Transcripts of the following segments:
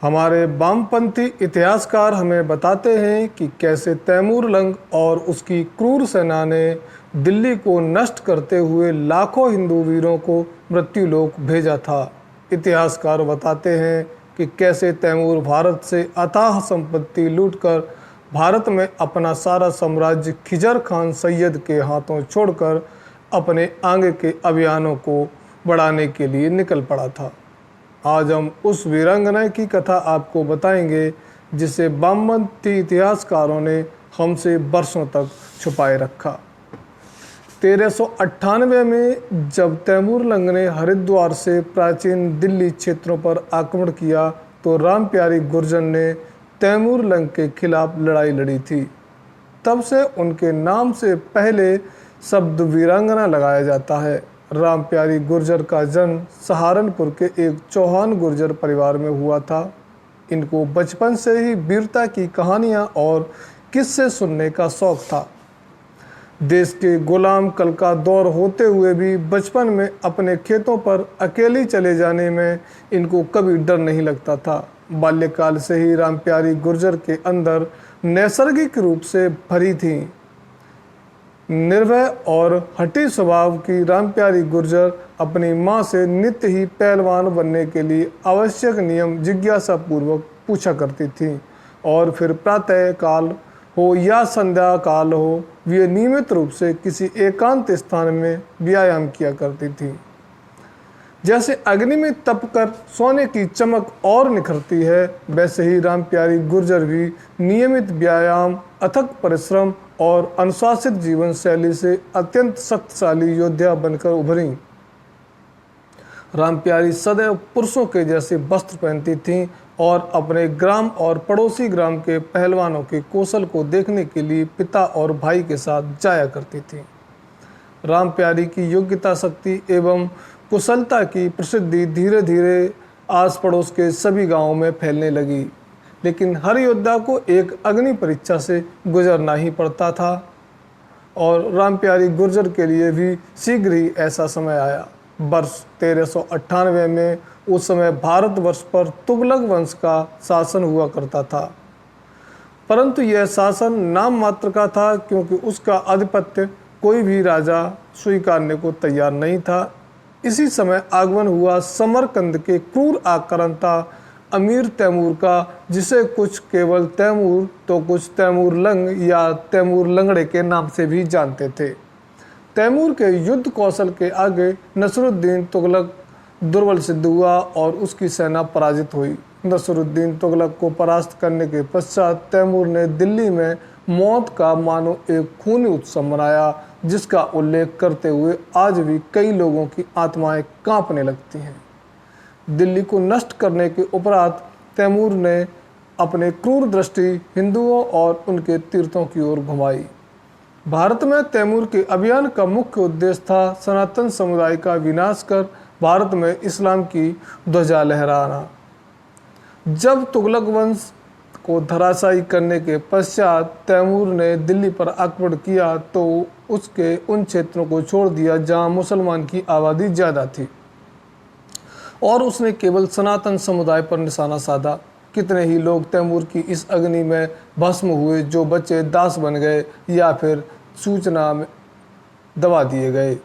हमारे वामपंथी इतिहासकार हमें बताते हैं कि कैसे तैमूर लंग और उसकी क्रूर सेना ने दिल्ली को नष्ट करते हुए लाखों हिंदू वीरों को मृत्युलोक भेजा था। इतिहासकार बताते हैं कि कैसे तैमूर भारत से अथाह संपत्ति लूटकर भारत में अपना सारा साम्राज्य खिजर खान सैयद के हाथों छोड़कर अपने आगे के अभियानों को बढ़ाने के लिए निकल पड़ा था। आज हम उस वीरांगना की कथा आपको बताएंगे जिसे वामपंथी इतिहासकारों ने हमसे बरसों तक छुपाए रखा। 1398 में जब तैमूर लंग ने हरिद्वार से प्राचीन दिल्ली क्षेत्रों पर आक्रमण किया तो रामप्यारी गुर्जर ने तैमूर लंग के खिलाफ लड़ाई लड़ी थी। तब से उनके नाम से पहले शब्द वीरांगना लगाया जाता है। रामप्यारी गुर्जर का जन्म सहारनपुर के एक चौहान गुर्जर परिवार में हुआ था। इनको बचपन से ही वीरता की कहानियां और किस्से सुनने का शौक था। देश के गुलाम कल का दौर होते हुए भी बचपन में अपने खेतों पर अकेली चले जाने में इनको कभी डर नहीं लगता था। बाल्यकाल से ही रामप्यारी गुर्जर के अंदर नैसर्गिक रूप से भरी थी। निर्भय और हठी स्वभाव की रामप्यारी गुर्जर अपनी मां से नित्य ही पहलवान बनने के लिए आवश्यक नियम जिज्ञासा पूर्वक पूछा करती थी और फिर प्रातः काल हो या संध्या काल हो वे नियमित रूप से किसी एकांत स्थान में व्यायाम किया करती थी। जैसे अग्नि में तपकर सोने की चमक और निखरती है, वैसे ही रामप्यारी गुर्जर भी नियमित व्यायाम, अथक परिश्रम और अनुशासित जीवन शैली से अत्यंत शक्तिशाली योद्धा बनकर उभरी। रामप्यारी सदैव पुरुषों के जैसे वस्त्र पहनती थीं और अपने ग्राम और पड़ोसी ग्राम के पहलवानों के कौशल को देखने के लिए पिता और भाई के साथ जाया करती थीं। रामप्यारी की योग्यता, शक्ति एवं कुशलता की प्रसिद्धि धीरे धीरे आस पड़ोस के सभी गांवों में फैलने लगी। लेकिन हर योद्धा को एक अग्नि परीक्षा से गुजरना ही पड़ता था और रामप्यारी गुर्जर के लिए भी शीघ्र ही ऐसा समय आया। वर्ष 1398 में उस समय भारतवर्ष पर तुगलक वंश का शासन हुआ करता था, परंतु यह शासन नाम मात्र का था क्योंकि उसका आधिपत्य कोई भी राजा स्वीकारने को तैयार नहीं था। इसी समय आगमन हुआ समरकंद के क्रूर आक्रांता अमीर तैमूर का, जिसे कुछ केवल तैमूर तो कुछ तैमूर लंग या तैमूर लंगड़े के नाम से भी जानते थे। तैमूर के युद्ध कौशल के आगे नसरुद्दीन तुगलक दुर्बल सिद्ध हुआ और उसकी सेना पराजित हुई। नसरुद्दीन तुगलक को परास्त करने के पश्चात तैमूर ने दिल्ली में मौत का मानो एक खूनी उत्सव मनाया, जिसका उल्लेख करते हुए आज भी कई लोगों की आत्माएं कांपने लगती हैं। दिल्ली को नष्ट करने के उपरांत तैमूर ने अपने क्रूर दृष्टि हिंदुओं और उनके तीर्थों की ओर घुमाई। भारत में तैमूर के अभियान का मुख्य उद्देश्य था सनातन समुदाय का विनाश कर भारत में इस्लाम की ध्वजा लहराना। जब तुगलक वंश को धराशायी करने के पश्चात तैमूर ने दिल्ली पर आक्रमण किया तो उसके उन क्षेत्रों को छोड़ दिया जहां मुसलमान की आबादी ज़्यादा थी और उसने केवल सनातन समुदाय पर निशाना साधा। कितने ही लोग तैमूर की इस अग्नि में भस्म हुए, जो बच्चे दास बन गए या फिर सूचना में दबा दिए गए।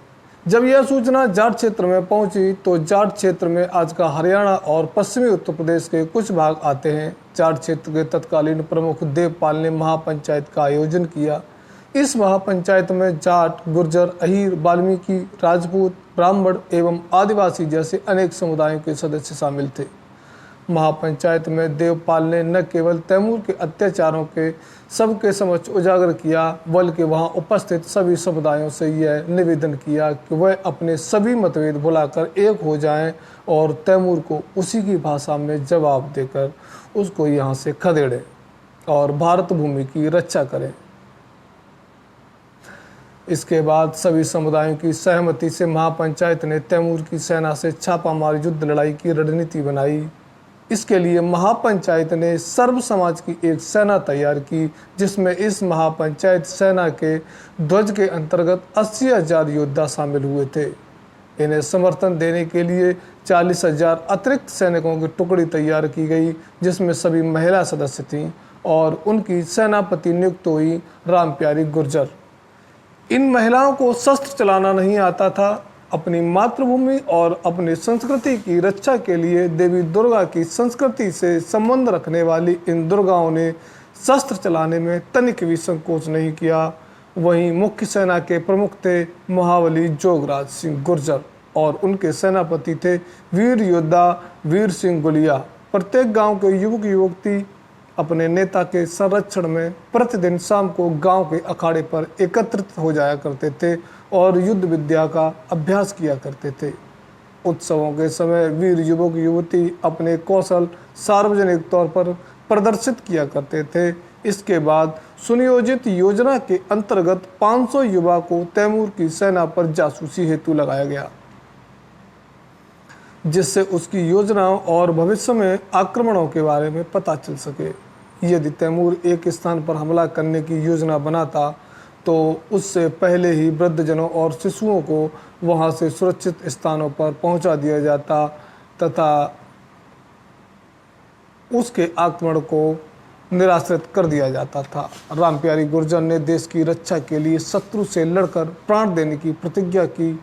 जब यह सूचना जाट क्षेत्र में पहुंची तो जाट क्षेत्र में आज का हरियाणा और पश्चिमी उत्तर प्रदेश के कुछ भाग आते हैं। जाट क्षेत्र के तत्कालीन प्रमुख देवपाल ने महापंचायत का आयोजन किया। इस महापंचायत में जाट, गुर्जर, अहीर, वाल्मीकि, राजपूत, ब्राह्मण एवं आदिवासी जैसे अनेक समुदायों के सदस्य शामिल थे। महापंचायत में देवपाल ने न केवल तैमूर के अत्याचारों के सबके समक्ष उजागर किया, बल्कि वहां उपस्थित सभी समुदायों से यह निवेदन किया कि वह अपने सभी मतभेद भुलाकर एक हो जाएं और तैमूर को उसी की भाषा में जवाब देकर उसको यहाँ से खदेड़ें और भारत भूमि की रक्षा करें। इसके बाद सभी समुदायों की सहमति से महापंचायत ने तैमूर की सेना से छापामार युद्ध लड़ाई की रणनीति बनाई। इसके लिए महापंचायत ने सर्व समाज की एक सेना तैयार की, जिसमें इस महापंचायत सेना के ध्वज के अंतर्गत 80,000 योद्धा शामिल हुए थे। इन्हें समर्थन देने के लिए 40,000 अतिरिक्त सैनिकों की टुकड़ी तैयार की गई, जिसमें सभी महिला सदस्य थीं और उनकी सेनापति नियुक्त हुई रामप्यारी गुर्जर। इन महिलाओं को शस्त्र चलाना नहीं आता था। अपनी मातृभूमि और अपनी संस्कृति की रक्षा के लिए देवी दुर्गा की संस्कृति से संबंध रखने वाली इन दुर्गाओं ने शस्त्र चलाने में तनिक भी संकोच नहीं किया। वहीं मुख्य सेना के प्रमुख थे महाबली जोगराज सिंह गुर्जर और उनके सेनापति थे वीर योद्धा वीर सिंह गुलिया। प्रत्येक गांव के युवक युवती अपने नेता के संरक्षण में प्रतिदिन शाम को गांव के अखाड़े पर एकत्रित हो जाया करते थे और युद्ध विद्या का अभ्यास किया करते थे। उत्सवों के समय वीर युवक युवती अपने कौशल सार्वजनिक तौर पर प्रदर्शित किया करते थे। इसके बाद सुनियोजित योजना के अंतर्गत 500 युवा को तैमूर की सेना पर जासूसी हेतु लगाया गया, जिससे उसकी योजनाओं और भविष्य में आक्रमणों के बारे में पता चल सके। यदि तैमूर एक स्थान पर हमला करने की योजना बनाता तो उससे पहले ही वृद्धजनों और शिशुओं को वहां से सुरक्षित स्थानों पर पहुंचा दिया जाता तथा उसके आक्रमण को निराश्रित कर दिया जाता था। रामप्यारी गुर्जर ने देश की रक्षा के लिए शत्रु से लड़कर प्राण देने की प्रतिज्ञा की।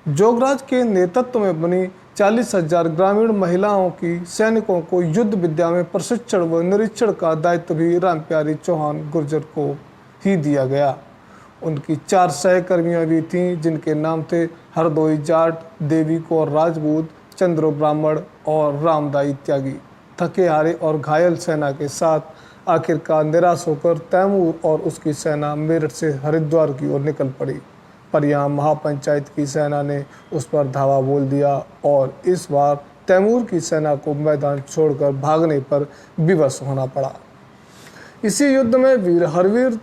जोगराज के नेतृत्व में बनी 40,000 ग्रामीण महिलाओं की सैनिकों को युद्ध विद्या में प्रशिक्षण व निरीक्षण का दायित्व भी रामप्यारी चौहान गुर्जर को ही दिया गया। उनकी 4 सहकर्मियां भी थीं, जिनके नाम थे हरदोई जाट, देवी कौर राजपूत, चंद्रो ब्राह्मण और रामदाई त्यागी। थके हारे और घायल सेना के साथ आखिरकार निराश होकर तैमूर और उसकी सेना मेरठ से हरिद्वार की ओर निकल पड़ी, पर यहाँ महापंचायत की सेना ने उस पर धावा बोल दिया और इस बार तैमूर की सेना को मैदान छोड़कर भागने पर विवश होना पड़ा। इसी युद्ध में वीर हरवीर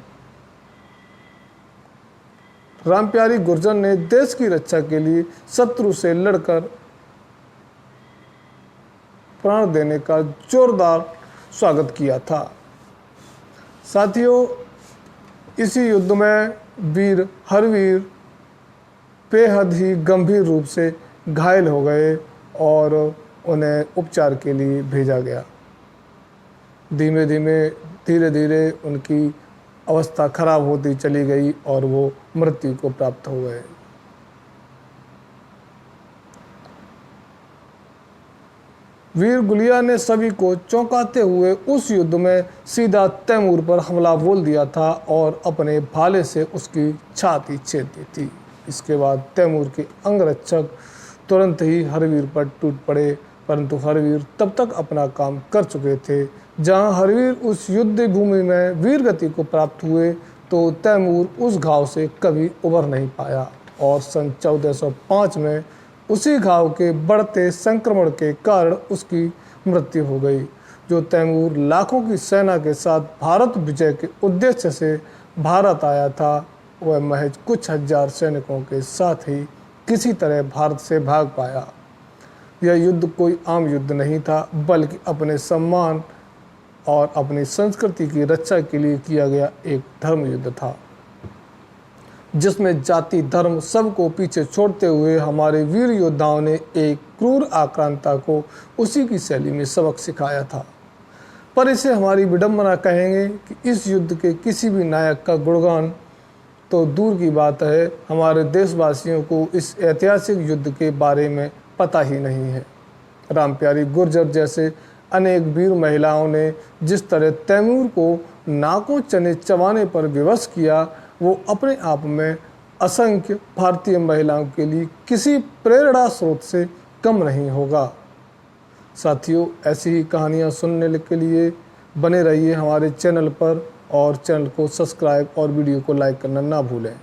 रामप्यारी गुर्जर ने देश की रक्षा के लिए शत्रु से लड़कर प्राण देने का जोरदार स्वागत किया था। साथियों, इसी युद्ध में वीर हरवीर बेहद ही गंभीर रूप से घायल हो गए और उन्हें उपचार के लिए भेजा गया। धीरे धीरे उनकी अवस्था खराब होती चली गई और वो मृत्यु को प्राप्त हो गए। वीर गुलिया ने सभी को चौंकाते हुए उस युद्ध में सीधा तैमूर पर हमला बोल दिया था और अपने भाले से उसकी छाती छेद दी थी। इसके बाद तैमूर के अंगरक्षक तुरंत ही हरवीर पर टूट पड़े, परंतु हरवीर तब तक अपना काम कर चुके थे। जहां हरवीर उस युद्ध भूमि में वीर गति को प्राप्त हुए तो तैमूर उस घाव से कभी उबर नहीं पाया और सन 1405 में उसी घाव के बढ़ते संक्रमण के कारण उसकी मृत्यु हो गई। जो तैमूर लाखों की सेना के साथ भारत विजय के उद्देश्य से भारत आया था, वह महज कुछ हजार सैनिकों के साथ ही किसी तरह भारत से भाग पाया। यह युद्ध कोई आम युद्ध नहीं था, बल्कि अपने सम्मान और अपनी संस्कृति की रक्षा के लिए किया गया एक धर्म युद्ध था, जिसमें जाति धर्म सबको पीछे छोड़ते हुए हमारे वीर योद्धाओं ने एक क्रूर आक्रांता को उसी की शैली में सबक सिखाया था। पर इसे हमारी विडंबना कहेंगे कि इस युद्ध के किसी भी नायक का गुणगान तो दूर की बात है, हमारे देशवासियों को इस ऐतिहासिक युद्ध के बारे में पता ही नहीं है। रामप्यारी गुर्जर जैसे अनेक वीर महिलाओं ने जिस तरह तैमूर को नाकों चने चबाने पर विवश किया, वो अपने आप में असंख्य भारतीय महिलाओं के लिए किसी प्रेरणा स्रोत से कम नहीं होगा। साथियों, ऐसी ही कहानियाँ सुनने के लिए बने रहिए हमारे चैनल पर और चैनल को सब्सक्राइब और वीडियो को लाइक करना ना भूलें।